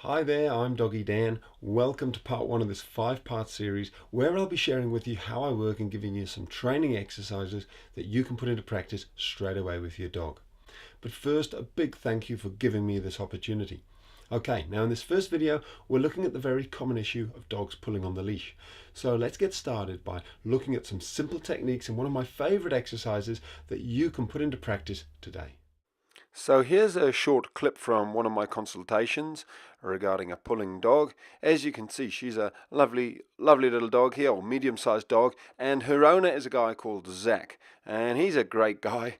Hi there, I'm Doggy Dan. Welcome to part one of this 5-part series where I'll be sharing with you how I work and giving you some training exercises that you can put into practice straight away with your dog. But first, a big thank you for giving me this opportunity. Okay, now in this first video, we're looking at the very common issue of dogs pulling on the leash. So let's get started by looking at some simple techniques and one of my favorite exercises that you can put into practice today. So here's a short clip from one of my consultations regarding a pulling dog. As you can see, she's a lovely little dog here, or medium-sized dog, and her owner is a guy called Zach, and he's a great guy.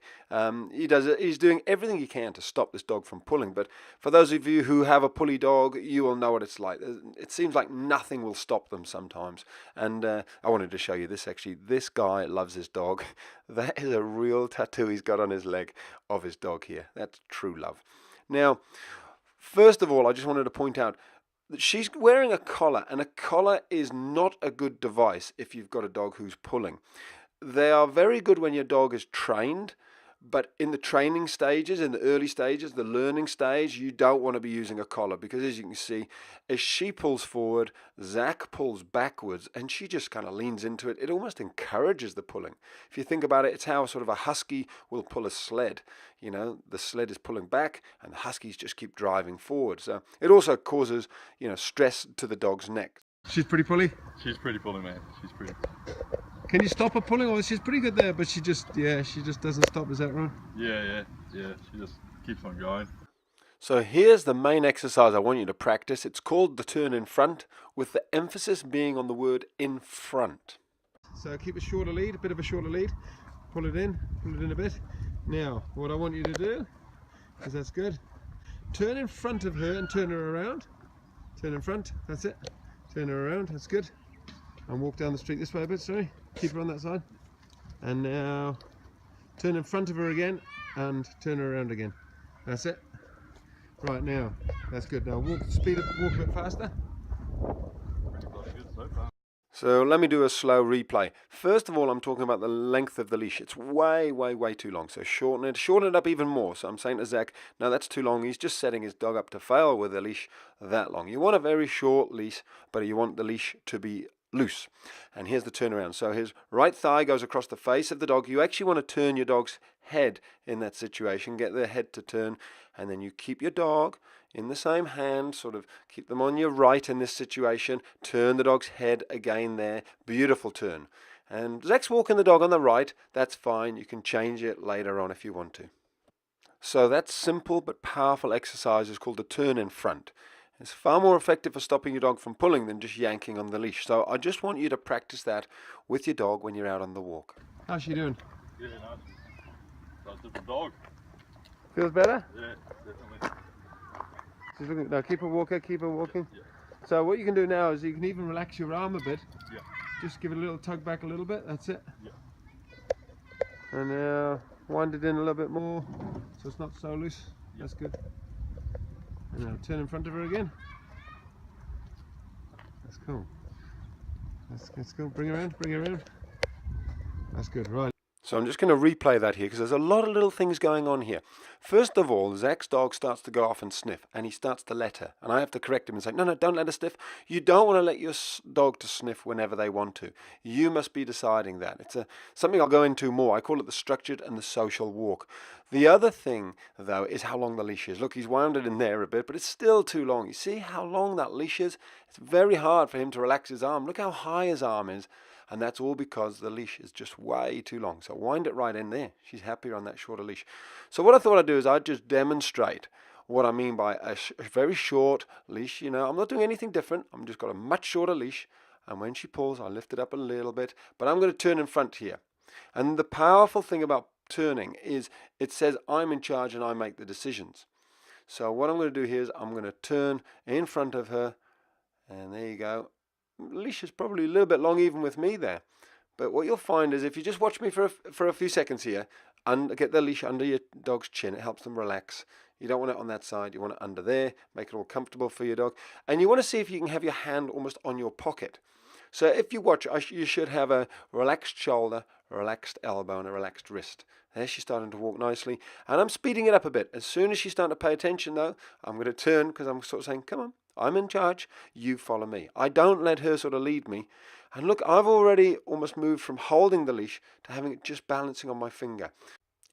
He's doing everything he can to stop this dog from pulling, but for those of you who have a pulley dog, you will know what it's like. It seems like nothing will stop them sometimes, and I wanted to show you this actually. This guy loves his dog. That is a real tattoo he's got on his leg of his dog here. That's true love. Now, first of all, I just wanted to point out that she's wearing a collar, and a collar is not a good device if you've got a dog who's pulling. They are very good when your dog is trained, but in the training stages, in the early stages, the learning stage, you don't want to be using a collar because, as you can see, as she pulls forward, Zach pulls backwards, and she just kind of leans into it. It almost encourages the pulling. If you think about it, it's how sort of a husky will pull a sled. You know, the sled is pulling back, and the huskies just keep driving forward. So it also causes, stress to the dog's neck. She's pretty pully. She's pretty pulling, man. She's pretty. Can you stop her pulling? Oh, she's pretty good there, but she just doesn't stop. Is that right? Yeah. She just keeps on going. So here's the main exercise I want you to practice. It's called the turn in front, with the emphasis being on the word in front. So keep a shorter lead, a bit of a shorter lead. Pull it in a bit. Now, what I want you to do, because that's good, turn in front of her and turn her around. Turn in front, that's it. Turn her around, that's good. And walk down the street this way a bit, sorry. Keep her on that side. And now, turn in front of her again and turn her around again. That's it. Right, now, that's good. Now walk a bit faster. So let me do a slow replay. First of all, I'm talking about the length of the leash. It's way too long. So shorten it up even more. So I'm saying to Zach, no, that's too long. He's just setting his dog up to fail with a leash that long. You want a very short leash, but you want the leash to be loose. And here's the turnaround. So his right thigh goes across the face of the dog. You actually want to turn your dog's head in that situation, get their head to turn, and then you keep your dog in the same hand, sort of keep them on your right in this situation, turn the dog's head again there, beautiful turn. And Zach's walking the dog on the right, that's fine, you can change it later on if you want to. So that simple but powerful exercise is called the turn in front. It's far more effective for stopping your dog from pulling than just yanking on the leash. So I just want you to practice that with your dog when you're out on the walk. How's she doing? Yeah, nice. That's a different dog. Feels better? Yeah, definitely. She's looking, no, keep her walking. Yeah. So what you can do now is you can even relax your arm a bit. Yeah. Just give it a little tug back a little bit, that's it. Yeah. And now wind it in a little bit more so it's not so loose. Yeah. That's good. And now turn in front of her again. That's cool. That's cool. Bring her around. That's good, right. So I'm just going to replay that here because there's a lot of little things going on here. First of all, Zach's dog starts to go off and sniff, and he starts to let her. And I have to correct him and say, no, don't let her sniff. You don't want to let your dog to sniff whenever they want to. You must be deciding that. It's something I'll go into more. I call it the structured and the social walk. The other thing, though, is how long the leash is. Look, he's wound it in there a bit, but it's still too long. You see how long that leash is? It's very hard for him to relax his arm. Look how high his arm is. And that's all because the leash is just way too long. So wind it right in there. She's happier on that shorter leash. So what I thought I'd do is I'd just demonstrate what I mean by a very short leash. You know, I'm not doing anything different. I'm just got a much shorter leash. And when she pulls, I lift it up a little bit. But I'm going to turn in front here. And the powerful thing about turning is it says I'm in charge and I make the decisions. So what I'm going to do here is I'm going to turn in front of her. And there you go. Leash is probably a little bit long even with me there, but what you'll find is if you just watch me for a few seconds here and get the leash under your dog's chin, it helps them relax. You don't want it on that side, you want it under there, make it all comfortable for your dog, and you want to see if you can have your hand almost on your pocket. So if you watch, you should have a relaxed shoulder, a relaxed elbow, and a relaxed wrist. There, she's starting to walk nicely, and I'm speeding it up a bit. As soon as she's starting to pay attention, though, I'm going to turn, because I'm sort of saying, come on, I'm in charge, you follow me. I don't let her sort of lead me. And look, I've already almost moved from holding the leash to having it just balancing on my finger.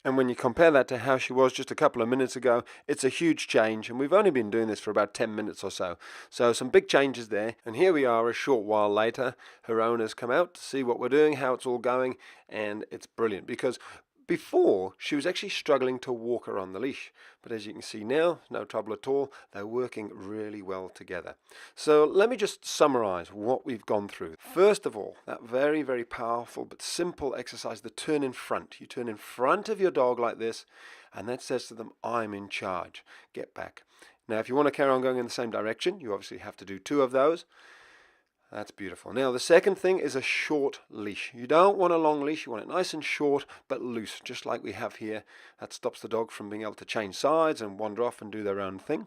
And when you compare that to how she was just a couple of minutes ago, it's a huge change, and we've only been doing this for about 10 minutes or so. So some big changes there, and here we are a short while later. Her owners come out to see what we're doing, how it's all going, and it's brilliant, because before, she was actually struggling to walk her on the leash, but as you can see now, no trouble at all. They're working really well together. So let me just summarize what we've gone through. First of all, that very, very powerful but simple exercise, the turn in front. You turn in front of your dog like this, and that says to them, I'm in charge. Get back. Now, if you want to carry on going in the same direction, you obviously have to do 2 of those. That's beautiful. Now, the second thing is a short leash. You don't want a long leash. You want it nice and short, but loose, just like we have here. That stops the dog from being able to change sides and wander off and do their own thing.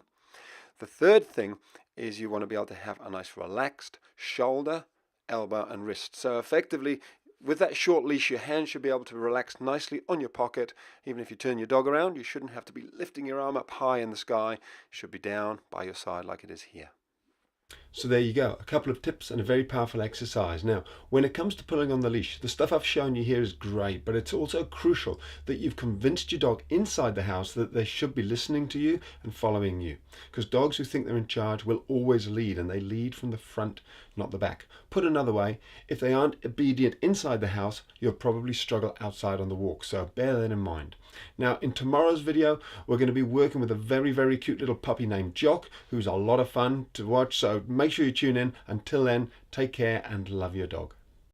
The third thing is you want to be able to have a nice relaxed shoulder, elbow, and wrist. So effectively, with that short leash, your hand should be able to relax nicely on your pocket. Even if you turn your dog around, you shouldn't have to be lifting your arm up high in the sky. It should be down by your side like it is here. So there you go, a couple of tips and a very powerful exercise. Now, when it comes to pulling on the leash, the stuff I've shown you here is great, but it's also crucial that you've convinced your dog inside the house that they should be listening to you and following you. Because dogs who think they're in charge will always lead, and they lead from the front, not the back. Put another way, if they aren't obedient inside the house, you'll probably struggle outside on the walk, so bear that in mind. Now, in tomorrow's video, we're going to be working with a very, very cute little puppy named Jock, who's a lot of fun to watch, so make sure you tune in. Until then, take care and love your dog.